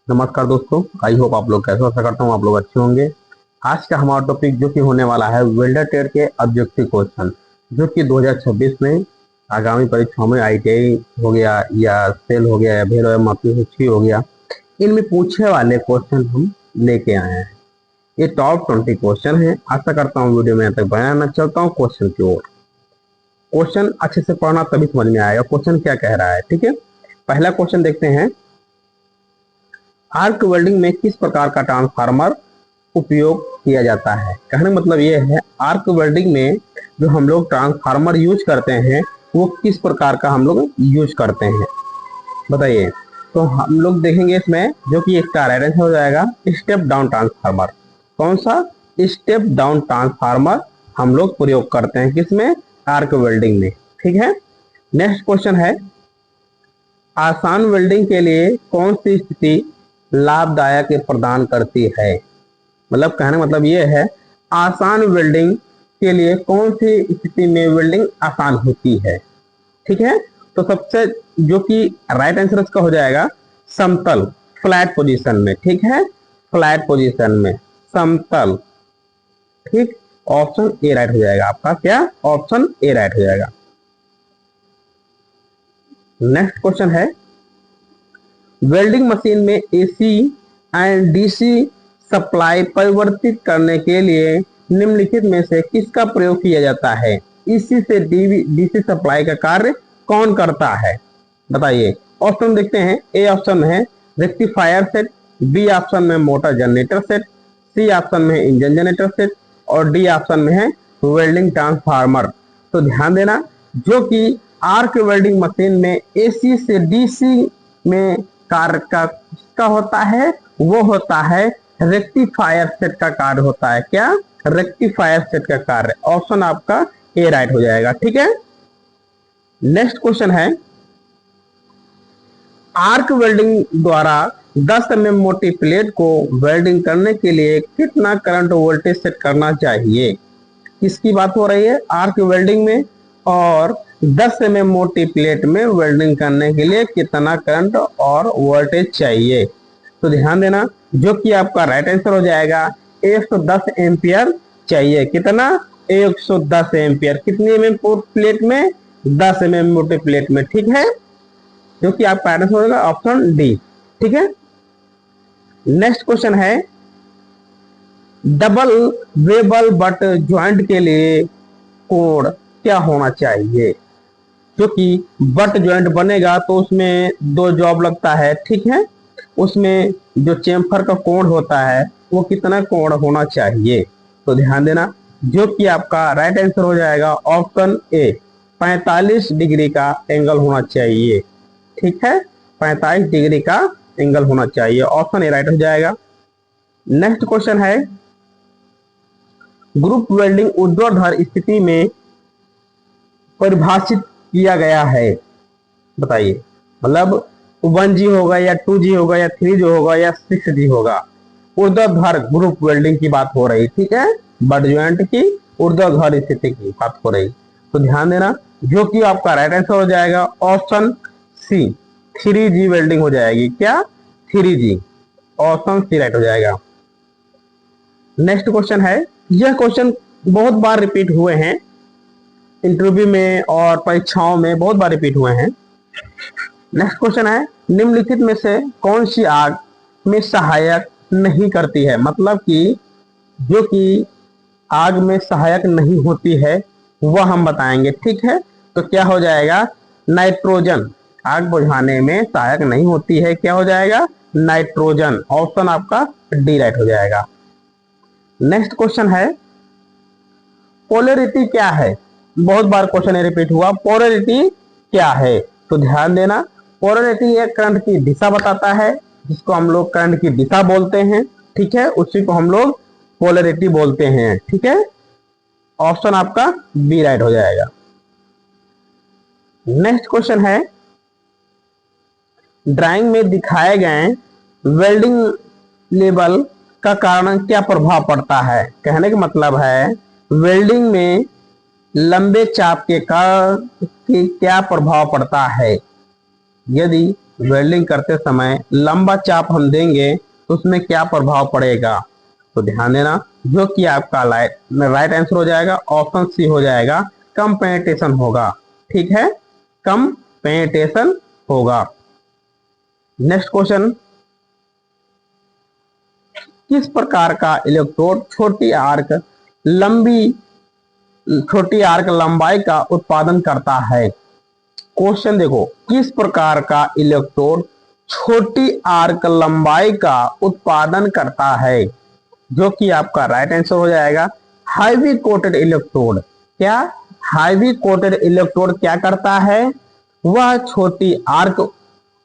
नमस्कार दोस्तों, I hope आप लोग कैसे, आशा करता हूँ आप लोग अच्छे होंगे। आज का हमारा टॉपिक जो कि होने वाला है वेल्डर ट्रेड के ऑब्जेक्टिव क्वेश्चन, जो कि 2026 में आगामी परीक्षाओं में आईटीआई हो गया या सेल हो गया या भेल या मातृ हो गया, इनमें पूछे वाले क्वेश्चन हम लेके आए हैं। ये टॉप 20 क्वेश्चन है। आशा करता हूँ वीडियो में यहाँ तक बनाना। चलता हूँ क्वेश्चन की ओर। क्वेश्चन अच्छे से पढ़ना तभी समझ में आएगा क्वेश्चन क्या कह रहा है। ठीक है, पहला क्वेश्चन देखते हैं। आर्क वेल्डिंग में किस प्रकार का ट्रांसफार्मर उपयोग किया जाता है? कहने का मतलब ये है, आर्क वेल्डिंग में जो हम लोग ट्रांसफार्मर यूज करते हैं वो किस प्रकार का हम लोग यूज करते हैं, बताइए। तो हम लोग देखेंगे इसमें, जो कि इसका राइट आंसर हो जाएगा स्टेप डाउन ट्रांसफार्मर। कौन सा? स्टेप डाउन ट्रांसफार्मर हम लोग प्रयोग करते हैं किसमें? आर्क वेल्डिंग में। ठीक है, नेक्स्ट क्वेश्चन है, आसान वेल्डिंग के लिए कौन सी स्थिति लाभदायक प्रदान करती है? मतलब कहने का मतलब ये है, आसान वेल्डिंग के लिए कौन सी स्थिति में वेल्डिंग आसान होती है? ठीक है, तो सबसे जो कि राइट आंसर इसका हो जाएगा समतल, फ्लैट पोजीशन में। ठीक है, फ्लैट पोजीशन में, समतल। ठीक, ऑप्शन ए राइट हो जाएगा आपका। क्या? ऑप्शन ए राइट हो जाएगा। नेक्स्ट क्वेश्चन है, वेल्डिंग मशीन में एसी एंड डीसी सप्लाई परिवर्तित करने के लिए निम्नलिखित में से किसका प्रयोग किया जाता है? एसी से डीसी सप्लाई का कार्य कौन करता है, बताइए। ऑप्शन देखते हैं। ए ऑप्शन में है रेक्टिफायर सेट, बी ऑप्शन में motor generator set, C option में इंजन जनरेटर सेट और डी ऑप्शन में है वेल्डिंग ट्रांसफार्मर। तो ध्यान देना, जो कि आर्क वेल्डिंग मशीन में एसी से डीसी में कार्य का होता है, वो होता है रेक्टिफायर सेट का कार्य होता है। क्या? रेक्टिफायर सेट का कार्य। ऑप्शन आपका ए राइट हो जाएगा। ठीक है, नेक्स्ट क्वेश्चन है, आर्क वेल्डिंग द्वारा 10 mm मोटी प्लेट को वेल्डिंग करने के लिए कितना करंट वोल्टेज सेट करना चाहिए? किसकी बात हो रही है? आर्क वेल्डिंग में। और 10 mm मोटी प्लेट में वेल्डिंग करने के लिए कितना करंट और वोल्टेज चाहिए? तो ध्यान देना, जो कि आपका राइट आंसर हो जाएगा 110 एम्पियर चाहिए। कितना? 110 एम्पियर। कितनी mm प्लेट में? 10 mm मोटी प्लेट में। ठीक है, जो कि आपका आंसर होगा ऑप्शन डी। ठीक है, नेक्स्ट क्वेश्चन है, डबल वेबल बट ज्वाइंट के लिए कोण क्या होना चाहिए? जो कि बट ज्वाइंट बनेगा तो उसमें दो जॉब लगता है। ठीक है, उसमें जो चेम्फर का कोण होता है वो कितना कोण होना चाहिए? तो ध्यान देना, जो कि आपका राइट आंसर हो जाएगा ऑप्शन ए, 45 डिग्री का एंगल होना चाहिए। ठीक है, 45 डिग्री का एंगल होना चाहिए। ऑप्शन ए राइट हो जाएगा। नेक्स्ट क्वेश्चन है, ग्रुप वेल्डिंग ऊर्ध्वाधर स्थिति में परिभाषित किया गया है, बताइए। मतलब 1G होगा या 2G होगा या 3G होगा या 6G होगा? ऊर्ध्वाधर ग्रुप वेल्डिंग की बात हो रही। ठीक है, बट ज्वाइंट की ऊर्ध्वाधर स्थिति की बात हो रही। तो ध्यान देना, जो कि आपका राइट आंसर हो जाएगा ऑप्शन सी, 3G वेल्डिंग हो जाएगी। क्या? 3G। ऑप्शन सी राइट हो जाएगा। नेक्स्ट क्वेश्चन है, यह क्वेश्चन बहुत बार रिपीट हुए हैं इंटरव्यू में और परीक्षाओं में, बहुत बार रिपीट हुए हैं। नेक्स्ट क्वेश्चन है, निम्नलिखित में से कौन सी आग में सहायक नहीं करती है? मतलब कि जो कि आग में सहायक नहीं होती है वह हम बताएंगे। ठीक है, तो क्या हो जाएगा? नाइट्रोजन। आग बुझाने में सहायक नहीं होती है, क्या हो जाएगा? नाइट्रोजन। ऑप्शन आपका डी राइट हो जाएगा। नेक्स्ट क्वेश्चन है, पोलरिटी क्या है? बहुत बार क्वेश्चन रिपीट हुआ, पोलरिटी क्या है? तो ध्यान देना, पोलरिटी एक करंट की दिशा बताता है, जिसको हम लोग करंट की दिशा बोलते हैं। ठीक है, उसी को हम लोग पोलरिटी बोलते हैं। ठीक है, ऑप्शन आपका बी राइट हो जाएगा। नेक्स्ट क्वेश्चन है, ड्राइंग में दिखाए गए वेल्डिंग लेवल का कारण क्या प्रभाव पड़ता है? कहने का मतलब है, वेल्डिंग में लंबे चाप के कारण क्या प्रभाव पड़ता है? यदि वेल्डिंग करते समय लंबा चाप हम देंगे तो उसमें क्या प्रभाव पड़ेगा? तो ध्यान देना, जो कि आपका राइट आंसर हो जाएगा, ऑप्शन सी हो जाएगा, कम पेनिट्रेशन होगा। ठीक है, कम पेनिट्रेशन होगा। नेक्स्ट क्वेश्चन, किस प्रकार का इलेक्ट्रोड छोटी आर्क लंबाई का उत्पादन करता है? क्वेश्चन देखो, किस प्रकार का इलेक्ट्रोड छोटी आर्क लंबाई का उत्पादन करता है? जो कि आपका राइट आंसर हो जाएगा, हाईवी कोटेड इलेक्ट्रोड। क्या हाईवी कोटेड इलेक्ट्रोड क्या करता है? वह छोटी आर्क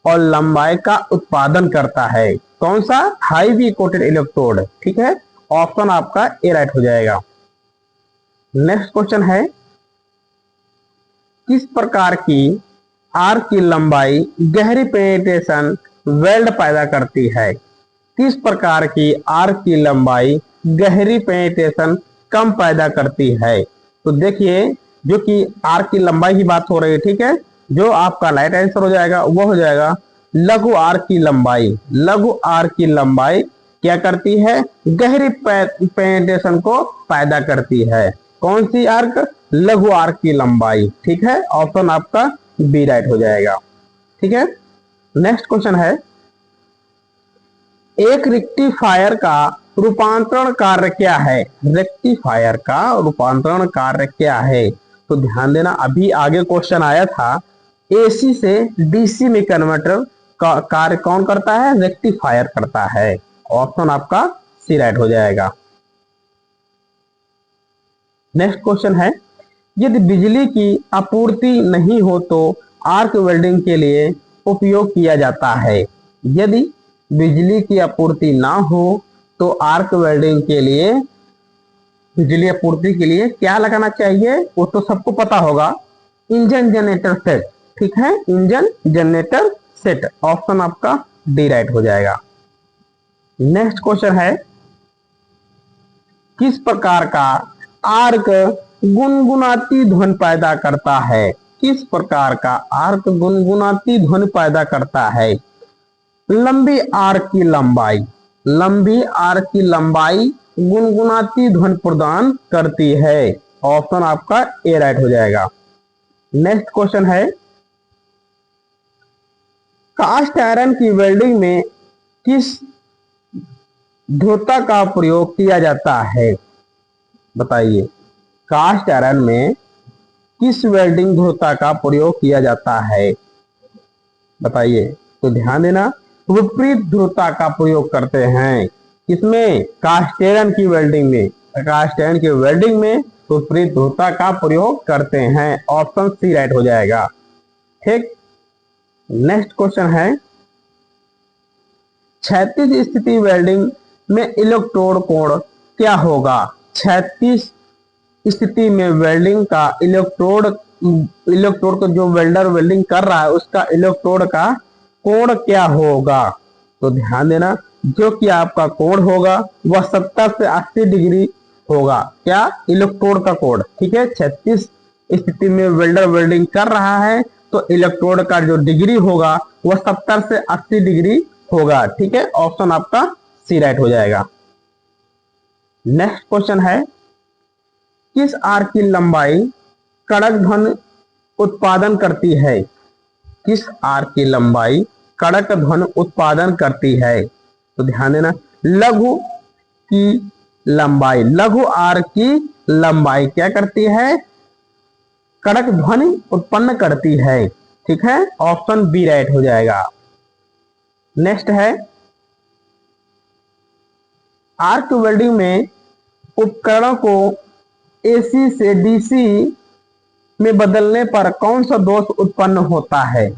और लंबाई का उत्पादन करता है। कौन सा? Heavy coated electrode. ठीक है, ऑप्शन आपका ए राइट हो जाएगा। नेक्स्ट क्वेश्चन है, किस प्रकार की आर्क की लंबाई गहरी पेनिट्रेशन वेल्ड पैदा करती है? किस प्रकार की आर्क की लंबाई गहरी पेनिट्रेशन कम पैदा करती है? तो देखिए, जो कि आर्क की लंबाई की बात हो रही है, ठीक है, जो आपका राइट आंसर हो जाएगा वो हो जाएगा लघु आर्क की लंबाई। लघु आर्क की लंबाई क्या करती है? गहरी पेनिट्रेशन को पैदा करती है। कौन सी आर्क? लघु आर्क की लंबाई। ठीक है, ऑप्शन आपका बी राइट हो जाएगा। ठीक है, नेक्स्ट क्वेश्चन है, एक रेक्टिफायर का रूपांतरण कार्य क्या है? रेक्टिफायर का रूपांतरण कार्य क्या है? तो ध्यान देना, अभी आगे क्वेश्चन आया था, एसी से डीसी में कन्वर्टर का कार्य कौन करता है? रेक्टिफायर करता है। ऑप्शन आपका सी राइट हो जाएगा। नेक्स्ट क्वेश्चन है, यदि बिजली की आपूर्ति नहीं हो तो आर्क वेल्डिंग के लिए उपयोग किया जाता है? यदि बिजली की आपूर्ति ना हो तो आर्क वेल्डिंग के लिए बिजली आपूर्ति के लिए क्या लगाना चाहिए? वो तो सबको पता होगा, इंजन जनरेटर सेट। ठीक है, इंजन जनरेटर सेट। ऑप्शन आपका डी राइट हो जाएगा। नेक्स्ट क्वेश्चन है, किस प्रकार का आर्क गुनगुनाती ध्वनि पैदा करता है? किस प्रकार का आर्क गुनगुनाती ध्वनि पैदा करता है? लंबी आर्क की लंबाई। लंबी आर्क की लंबाई गुनगुनाती ध्वनि प्रदान करती है। ऑप्शन आपका ए राइट हो जाएगा। नेक्स्ट क्वेश्चन है, कास्ट आयरन की वेल्डिंग में किस ध्रुवता का प्रयोग किया जाता है? बताइए, कास्ट आयरन में किस वेल्डिंग ध्रुवता का प्रयोग किया जाता है? बताइए। तो ध्यान देना, विपरीत ध्रुवता का प्रयोग करते हैं। किसमें? कास्ट आयरन की वेल्डिंग में। कास्ट आयरन की वेल्डिंग में विपरीत ध्रुवता का प्रयोग करते हैं। ऑप्शन सी राइट हो जाएगा। ठीक, नेक्स्ट क्वेश्चन है, क्षैतिज स्थिति वेल्डिंग में इलेक्ट्रोड कोण क्या होगा? क्षैतिज स्थिति में वेल्डिंग का इलेक्ट्रोड को जो वेल्डर वेल्डिंग कर रहा है उसका इलेक्ट्रोड का कोण क्या होगा? तो ध्यान देना, जो कि आपका कोण होगा वह 70 से 80 डिग्री होगा। क्या? इलेक्ट्रोड का कोण। ठीक है, 36 स्थिति में वेल्डर वेल्डिंग कर रहा है तो इलेक्ट्रोड का जो डिग्री होगा वह 70 से 80 डिग्री होगा। ठीक है, ऑप्शन आपका सी राइट हो जाएगा। नेक्स्ट क्वेश्चन है, किस आर्क की लंबाई कड़क ध्वनि उत्पादन करती है? किस आर्क की लंबाई कड़क ध्वनि उत्पादन करती है? तो ध्यान देना, लघु की लंबाई। लघु आर्क की लंबाई क्या करती है? कड़क ध्वनि उत्पन्न करती है। ठीक है, ऑप्शन बी राइट हो जाएगा। नेक्स्ट है, आर्क वेल्डिंग में उपकरणों को एसी से डीसी में बदलने पर कौन सा दोष उत्पन्न होता है?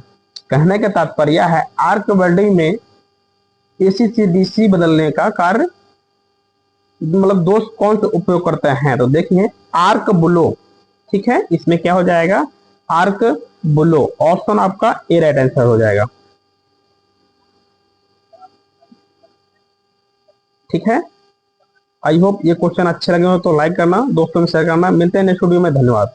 कहने का तात्पर्य है, आर्क वेल्डिंग में एसी से डीसी बदलने का कार्य मतलब दोष कौन से उपयोग करते हैं? तो देखिए, आर्क ब्लो। ठीक है, इसमें क्या हो जाएगा? Arc blow. ऑप्शन आपका ए राइट आंसर हो जाएगा। ठीक है, आई होप ये क्वेश्चन अच्छे लगे हो तो लाइक करना, दोस्तों में शेयर करना। मिलते हैं नेक्स्ट वीडियो में। धन्यवाद।